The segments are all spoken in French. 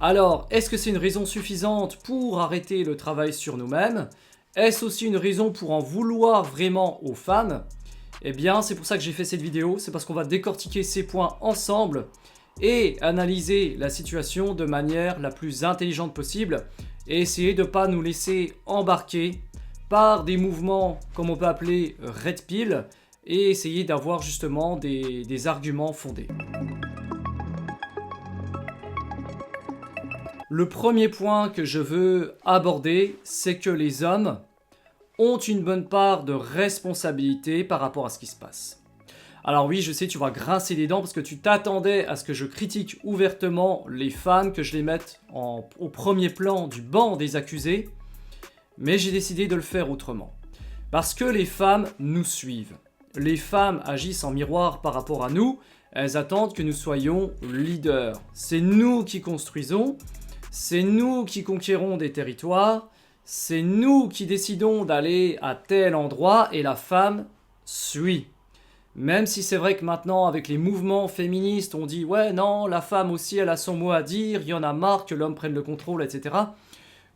Alors, est-ce que c'est une raison suffisante pour arrêter le travail sur nous-mêmes? Est-ce aussi une raison pour en vouloir vraiment aux femmes? Eh bien, c'est pour ça que j'ai fait cette vidéo, c'est parce qu'on va décortiquer ces points ensemble et analyser la situation de manière la plus intelligente possible et essayer de ne pas nous laisser embarquer par des mouvements comme on peut appeler red pill et essayer d'avoir justement des arguments fondés. Le premier point que je veux aborder, c'est que les hommes ont une bonne part de responsabilité par rapport à ce qui se passe. Alors oui, je sais, tu vas grincer des dents parce que tu t'attendais à ce que je critique ouvertement les femmes, que je les mette au premier plan du banc des accusés, mais j'ai décidé de le faire autrement. Parce que les femmes nous suivent. Les femmes agissent en miroir par rapport à nous, elles attendent que nous soyons leaders. C'est nous qui construisons, c'est nous qui conquérons des territoires, c'est nous qui décidons d'aller à tel endroit et la femme suit. Même si c'est vrai que maintenant, avec les mouvements féministes, on dit « Ouais, non, la femme aussi, elle a son mot à dire, il y en a marre que l'homme prenne le contrôle, etc. »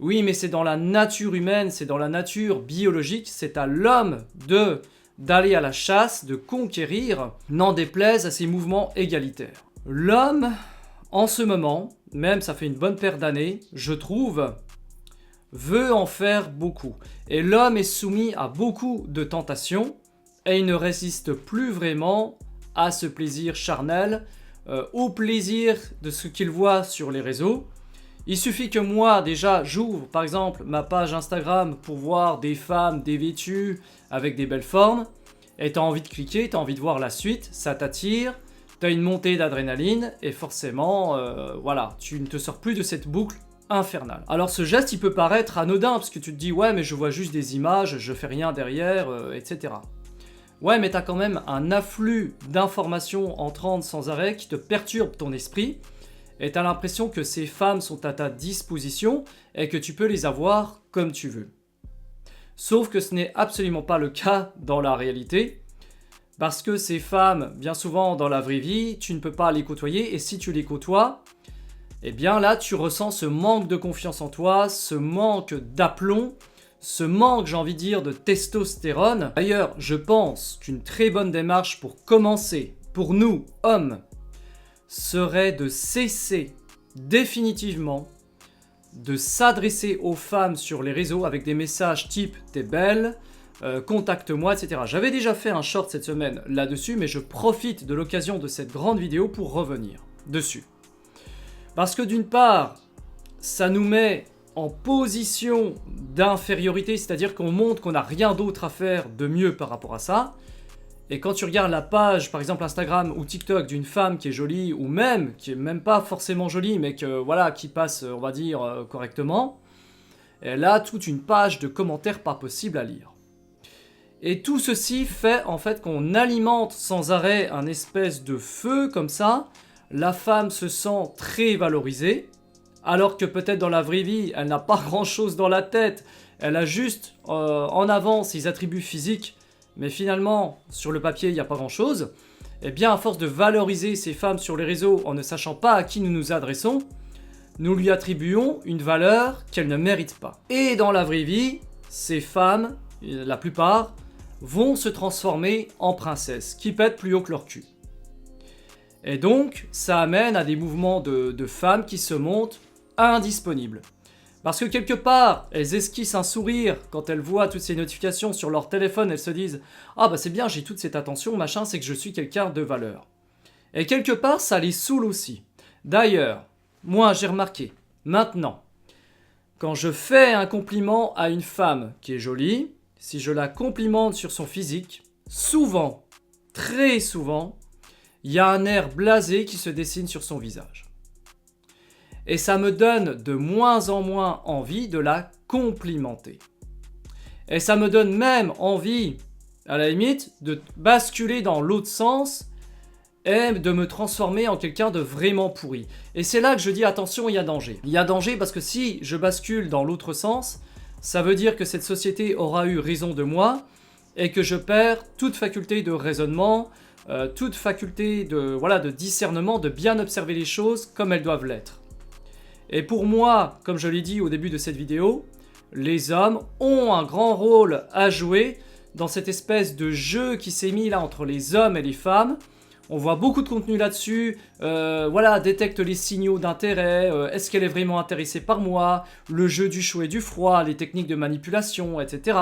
Oui, mais c'est dans la nature humaine, c'est dans la nature biologique, c'est à l'homme d'aller à la chasse, de conquérir, n'en déplaise à ces mouvements égalitaires. L'homme, en ce moment, même ça fait une bonne paire d'années, je trouve, veut en faire beaucoup. Et l'homme est soumis à beaucoup de tentations, et il ne résiste plus vraiment à ce plaisir charnel, au plaisir de ce qu'il voit sur les réseaux. Il suffit que moi, déjà, j'ouvre par exemple ma page Instagram pour voir des femmes dévêtues avec des belles formes, et t'as envie de cliquer, t'as envie de voir la suite, ça t'attire, t'as une montée d'adrénaline, et forcément, voilà, tu ne te sors plus de cette boucle infernale. Alors ce geste, il peut paraître anodin, parce que tu te dis « Ouais, mais je vois juste des images, je fais rien derrière, etc. » Ouais, mais t'as quand même un afflux d'informations entrantes sans arrêt qui te perturbe ton esprit, et t'as l'impression que ces femmes sont à ta disposition et que tu peux les avoir comme tu veux. Sauf que ce n'est absolument pas le cas dans la réalité, parce que ces femmes, bien souvent dans la vraie vie, tu ne peux pas les côtoyer, et si tu les côtoies, eh bien là tu ressens ce manque de confiance en toi, ce manque d'aplomb, ce manque, j'ai envie de dire, de testostérone. D'ailleurs, je pense qu'une très bonne démarche pour commencer, pour nous, hommes, serait de cesser définitivement de s'adresser aux femmes sur les réseaux avec des messages type « t'es belle », contacte-moi, etc. J'avais déjà fait un short cette semaine là-dessus, mais je profite de l'occasion de cette grande vidéo pour revenir dessus. Parce que d'une part, ça nous met en position d'infériorité, c'est-à-dire qu'on montre qu'on n'a rien d'autre à faire de mieux par rapport à ça. Et quand tu regardes la page, par exemple Instagram ou TikTok d'une femme qui est jolie, ou même, qui est même pas forcément jolie, mais que, voilà, qui passe, on va dire, correctement, elle a toute une page de commentaires pas possible à lire. Et tout ceci fait, en fait, qu'on alimente sans arrêt un espèce de feu, comme ça. La femme se sent très valorisée, alors que peut-être dans la vraie vie, elle n'a pas grand-chose dans la tête, elle a juste en avant ses attributs physiques, mais finalement, sur le papier, il n'y a pas grand-chose. Eh bien, à force de valoriser ces femmes sur les réseaux en ne sachant pas à qui nous nous adressons, nous lui attribuons une valeur qu'elle ne mérite pas. Et dans la vraie vie, ces femmes, la plupart, vont se transformer en princesses, qui pètent plus haut que leur cul. Et donc, ça amène à des mouvements de femmes qui se montrent indisponibles. Parce que quelque part, elles esquissent un sourire quand elles voient toutes ces notifications sur leur téléphone, elles se disent « Ah bah c'est bien, j'ai toute cette attention, machin, c'est que je suis quelqu'un de valeur. » Et quelque part, ça les saoule aussi. D'ailleurs, moi j'ai remarqué, maintenant, quand je fais un compliment à une femme qui est jolie, si je la complimente sur son physique, souvent, très souvent, il y a un air blasé qui se dessine sur son visage. Et ça me donne de moins en moins envie de la complimenter. Et ça me donne même envie, à la limite, de basculer dans l'autre sens et de me transformer en quelqu'un de vraiment pourri. Et c'est là que je dis attention, il y a danger. Il y a danger parce que si je bascule dans l'autre sens, ça veut dire que cette société aura eu raison de moi et que je perds toute faculté de raisonnement, toute faculté de discernement, de bien observer les choses comme elles doivent l'être. Et pour moi, comme je l'ai dit au début de cette vidéo, les hommes ont un grand rôle à jouer dans cette espèce de jeu qui s'est mis là entre les hommes et les femmes. On voit beaucoup de contenu là-dessus, voilà, détecte les signaux d'intérêt, est-ce qu'elle est vraiment intéressée par moi, le jeu du chaud et du froid, les techniques de manipulation, etc.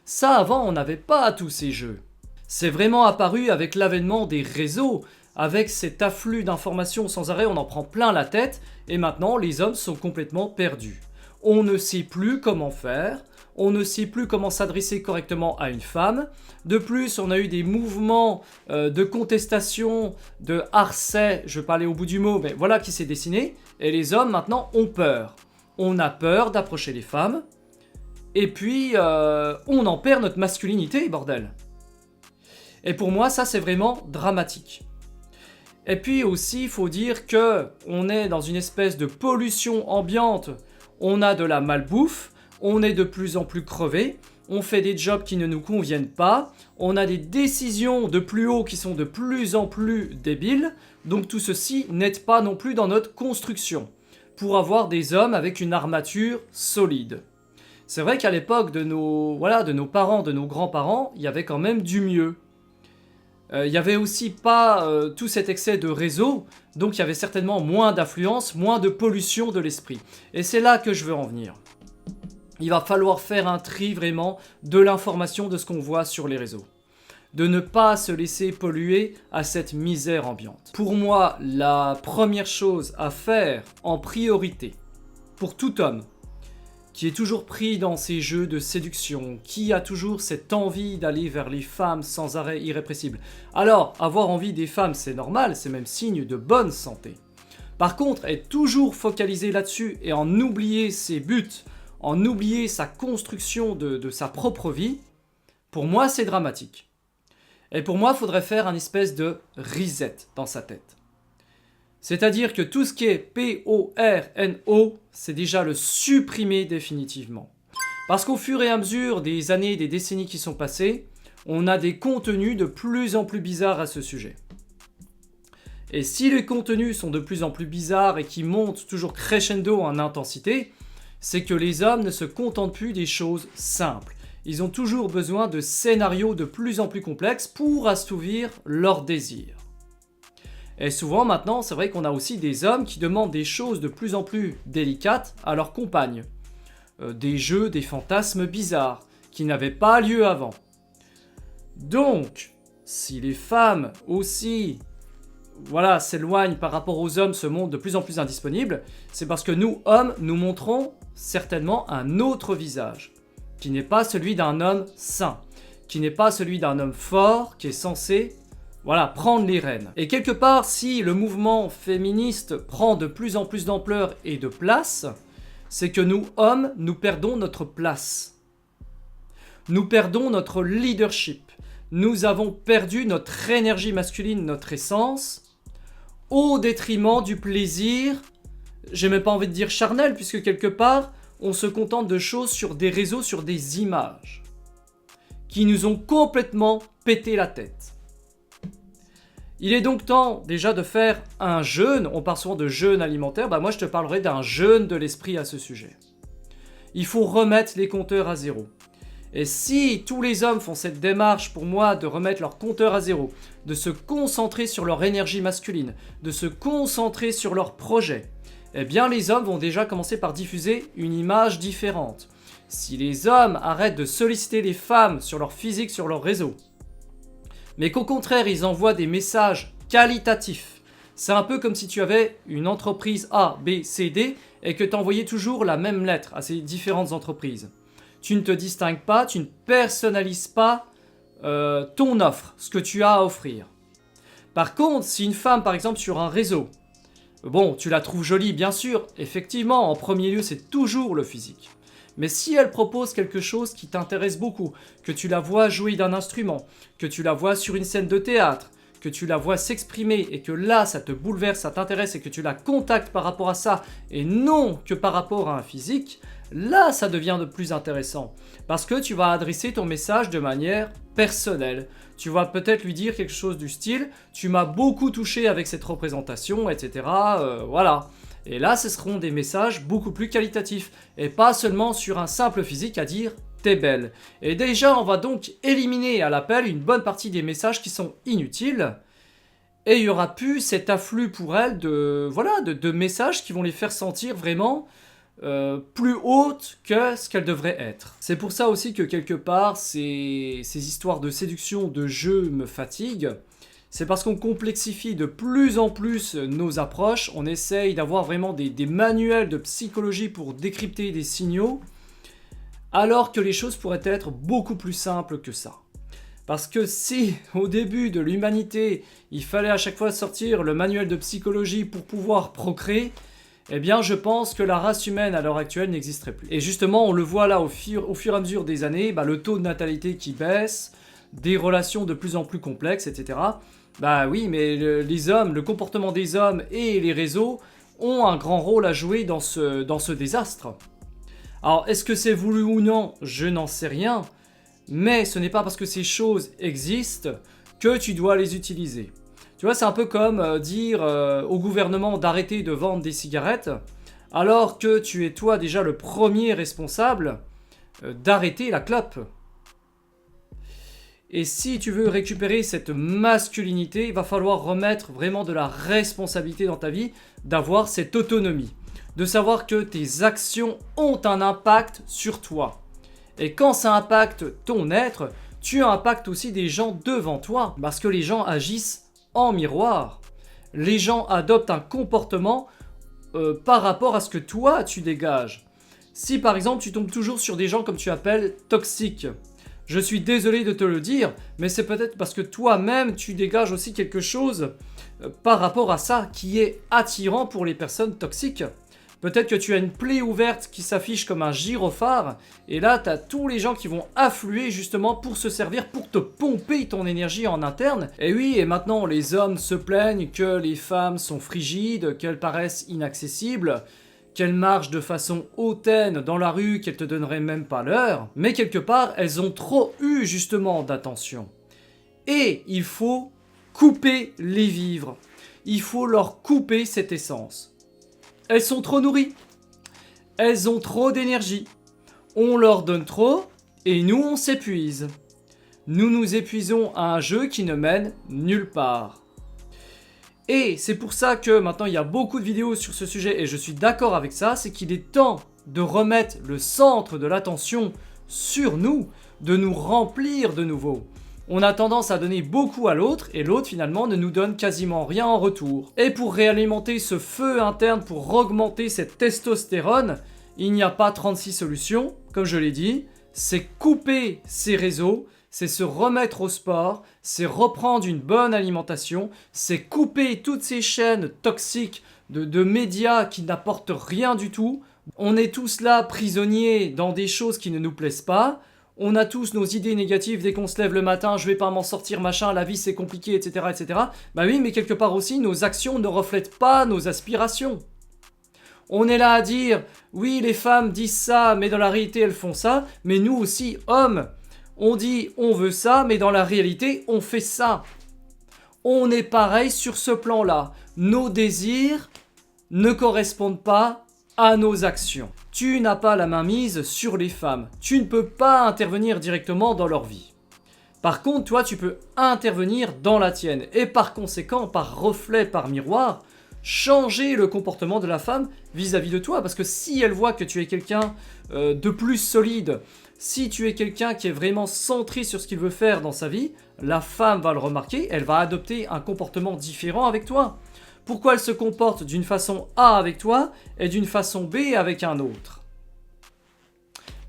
Ça, avant, on n'avait pas tous ces jeux. C'est vraiment apparu avec l'avènement des réseaux, avec cet afflux d'informations sans arrêt, on en prend plein la tête, et maintenant, les hommes sont complètement perdus. On ne sait plus comment faire, on ne sait plus comment s'adresser correctement à une femme. De plus, on a eu des mouvements de contestation, de harcèlement, je vais pas aller au bout du mot, mais voilà qui s'est dessiné. Et les hommes, maintenant, ont peur. On a peur d'approcher les femmes. Et puis, on en perd notre masculinité, bordel. Et pour moi, ça, c'est vraiment dramatique. Et puis aussi, il faut dire que on est dans une espèce de pollution ambiante. On a de la malbouffe. On est de plus en plus crevé, on fait des jobs qui ne nous conviennent pas, on a des décisions de plus haut qui sont de plus en plus débiles, donc tout ceci n'aide pas non plus dans notre construction, pour avoir des hommes avec une armature solide. C'est vrai qu'à l'époque de nos parents, de nos grands-parents, il y avait quand même du mieux. Il n'y avait aussi pas tout cet excès de réseau, donc il y avait certainement moins d'affluence, moins de pollution de l'esprit. Et c'est là que je veux en venir. Il va falloir faire un tri vraiment de l'information de ce qu'on voit sur les réseaux. De ne pas se laisser polluer à cette misère ambiante. Pour moi, la première chose à faire en priorité, pour tout homme, qui est toujours pris dans ces jeux de séduction, qui a toujours cette envie d'aller vers les femmes sans arrêt irrépressible. Alors, avoir envie des femmes, c'est normal, c'est même signe de bonne santé. Par contre, être toujours focalisé là-dessus et en oublier ses buts, en oublier sa construction de sa propre vie, pour moi c'est dramatique. Et pour moi il faudrait faire un espèce de reset dans sa tête. C'est-à-dire que tout ce qui est P-O-R-N-O, c'est déjà le supprimer définitivement. Parce qu'au fur et à mesure des années, des décennies qui sont passées, on a des contenus de plus en plus bizarres à ce sujet. Et si les contenus sont de plus en plus bizarres et qui montent toujours crescendo en intensité, c'est que les hommes ne se contentent plus des choses simples. Ils ont toujours besoin de scénarios de plus en plus complexes pour assouvir leurs désirs. Et souvent maintenant, c'est vrai qu'on a aussi des hommes qui demandent des choses de plus en plus délicates à leurs compagnes. Des jeux, des fantasmes bizarres, qui n'avaient pas lieu avant. Donc, si les femmes aussi s'éloignent par rapport aux hommes, se montrent de plus en plus indisponibles, c'est parce que nous, hommes, nous montrons certainement un autre visage, qui n'est pas celui d'un homme sain, qui n'est pas celui d'un homme fort, qui est censé, prendre les rênes. Et quelque part, si le mouvement féministe prend de plus en plus d'ampleur et de place, c'est que nous, hommes, nous perdons notre place. Nous perdons notre leadership. Nous avons perdu notre énergie masculine, notre essence, au détriment du plaisir, j'ai même pas envie de dire charnel, puisque quelque part, on se contente de choses sur des réseaux, sur des images, qui nous ont complètement pété la tête. Il est donc temps déjà de faire un jeûne, on parle souvent de jeûne alimentaire, moi je te parlerai d'un jeûne de l'esprit à ce sujet. Il faut remettre les compteurs à zéro. Et si tous les hommes font cette démarche pour moi de remettre leur compteur à zéro, de se concentrer sur leur énergie masculine, de se concentrer sur leur projet, eh bien les hommes vont déjà commencer par diffuser une image différente. Si les hommes arrêtent de solliciter les femmes sur leur physique, sur leur réseau, mais qu'au contraire ils envoient des messages qualitatifs, c'est un peu comme si tu avais une entreprise A, B, C, D et que tu envoyais toujours la même lettre à ces différentes entreprises. Tu ne te distingues pas, tu ne personnalises pas ton offre, ce que tu as à offrir. Par contre, si une femme, par exemple, sur un réseau, tu la trouves jolie, bien sûr, effectivement, en premier lieu, c'est toujours le physique. Mais si elle propose quelque chose qui t'intéresse beaucoup, que tu la vois jouer d'un instrument, que tu la vois sur une scène de théâtre, que tu la vois s'exprimer et que là, ça te bouleverse, ça t'intéresse et que tu la contactes par rapport à ça et non que par rapport à un physique, là, ça devient de plus intéressant. Parce que tu vas adresser ton message de manière personnelle. Tu vas peut-être lui dire quelque chose du style « Tu m'as beaucoup touché avec cette représentation, etc. » Et là, ce seront des messages beaucoup plus qualitatifs. Et pas seulement sur un simple physique à dire « t'es belle ». Et déjà, on va donc éliminer à l'appel une bonne partie des messages qui sont inutiles. Et il n'y aura plus cet afflux pour elles de messages qui vont les faire sentir vraiment plus hautes que ce qu'elles devraient être. C'est pour ça aussi que quelque part, ces histoires de séduction, de jeu me fatiguent. C'est parce qu'on complexifie de plus en plus nos approches, on essaye d'avoir vraiment des manuels de psychologie pour décrypter des signaux, alors que les choses pourraient être beaucoup plus simples que ça. Parce que si, au début de l'humanité, il fallait à chaque fois sortir le manuel de psychologie pour pouvoir procréer, eh bien je pense que la race humaine à l'heure actuelle n'existerait plus. Et justement, on le voit là au fur et à mesure des années, le taux de natalité qui baisse, des relations de plus en plus complexes, etc. Bah oui, mais les hommes, le comportement des hommes et les réseaux ont un grand rôle à jouer dans ce désastre. Alors, est-ce que c'est voulu ou non? Je n'en sais rien. Mais ce n'est pas parce que ces choses existent que tu dois les utiliser. Tu vois, c'est un peu comme dire au gouvernement d'arrêter de vendre des cigarettes, alors que tu es toi déjà le premier responsable d'arrêter la clope. Et si tu veux récupérer cette masculinité, il va falloir remettre vraiment de la responsabilité dans ta vie, d'avoir cette autonomie, de savoir que tes actions ont un impact sur toi. Et quand ça impacte ton être, tu impactes aussi des gens devant toi, parce que les gens agissent en miroir. Les gens adoptent un comportement par rapport à ce que toi tu dégages. Si par exemple tu tombes toujours sur des gens comme tu appelles toxiques, je suis désolé de te le dire, mais c'est peut-être parce que toi-même tu dégages aussi quelque chose par rapport à ça qui est attirant pour les personnes toxiques. Peut-être que tu as une plaie ouverte qui s'affiche comme un gyrophare, et là tu as tous les gens qui vont affluer justement pour se servir, pour te pomper ton énergie en interne. Et oui, et maintenant les hommes se plaignent que les femmes sont frigides, qu'elles paraissent inaccessibles, qu'elles marchent de façon hautaine dans la rue, qu'elles te donneraient même pas l'heure, mais quelque part elles ont trop eu justement d'attention. Et il faut couper les vivres, il faut leur couper cette essence. Elles sont trop nourries, elles ont trop d'énergie, on leur donne trop et nous on s'épuise. Nous nous épuisons à un jeu qui ne mène nulle part. Et c'est pour ça que maintenant il y a beaucoup de vidéos sur ce sujet et je suis d'accord avec ça, c'est qu'il est temps de remettre le centre de l'attention sur nous, de nous remplir de nouveau. On a tendance à donner beaucoup à l'autre et l'autre finalement ne nous donne quasiment rien en retour. Et pour réalimenter ce feu interne, pour augmenter cette testostérone, il n'y a pas 36 solutions, comme je l'ai dit, c'est couper ces réseaux, c'est se remettre au sport, c'est reprendre une bonne alimentation, c'est couper toutes ces chaînes toxiques de médias qui n'apportent rien du tout. On est tous là prisonniers dans des choses qui ne nous plaisent pas. On a tous nos idées négatives dès qu'on se lève le matin, je vais pas m'en sortir, machin, la vie c'est compliqué, etc., etc. Bah oui, mais quelque part aussi, nos actions ne reflètent pas nos aspirations. On est là à dire, oui, les femmes disent ça, mais dans la réalité elles font ça, mais nous aussi, hommes, on dit on veut ça, mais dans la réalité on fait ça. On est pareil sur ce plan-là. Nos désirs ne correspondent pas à nos actions. Tu n'as pas la main mise sur les femmes. Tu ne peux pas intervenir directement dans leur vie. Par contre, toi, tu peux intervenir dans la tienne. Et par conséquent, par reflet, par miroir, changer le comportement de la femme vis-à-vis de toi. Parce que si elle voit que tu es quelqu'un de plus solide, si tu es quelqu'un qui est vraiment centré sur ce qu'il veut faire dans sa vie, la femme va le remarquer, elle va adopter un comportement différent avec toi. Pourquoi elle se comporte d'une façon A avec toi et d'une façon B avec un autre?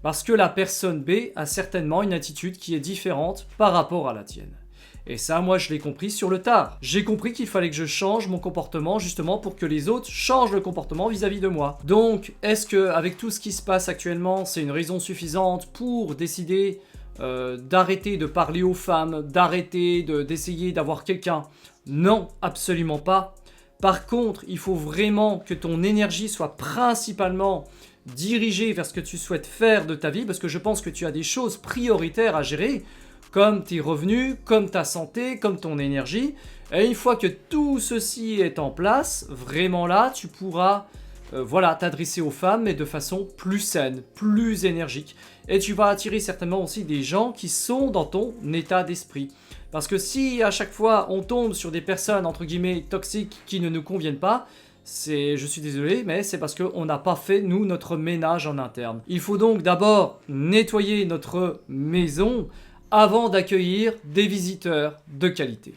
Parce que la personne B a certainement une attitude qui est différente par rapport à la tienne. Et ça, moi, je l'ai compris sur le tard. J'ai compris qu'il fallait que je change mon comportement justement pour que les autres changent le comportement vis-à-vis de moi. Donc, est-ce que avec tout ce qui se passe actuellement, c'est une raison suffisante pour décider d'arrêter de parler aux femmes, d'arrêter d'essayer d'avoir quelqu'un? Non, absolument pas. Par contre, il faut vraiment que ton énergie soit principalement dirigée vers ce que tu souhaites faire de ta vie, parce que je pense que tu as des choses prioritaires à gérer, comme tes revenus, comme ta santé, comme ton énergie. Et une fois que tout ceci est en place, vraiment là, tu pourras voilà, t'adresser aux femmes, mais de façon plus saine, plus énergique. Et tu vas attirer certainement aussi des gens qui sont dans ton état d'esprit. Parce que si à chaque fois on tombe sur des personnes entre guillemets toxiques qui ne nous conviennent pas, je suis désolé, mais c'est parce qu'on n'a pas fait, nous, notre ménage en interne. Il faut donc d'abord nettoyer notre maison avant d'accueillir des visiteurs de qualité.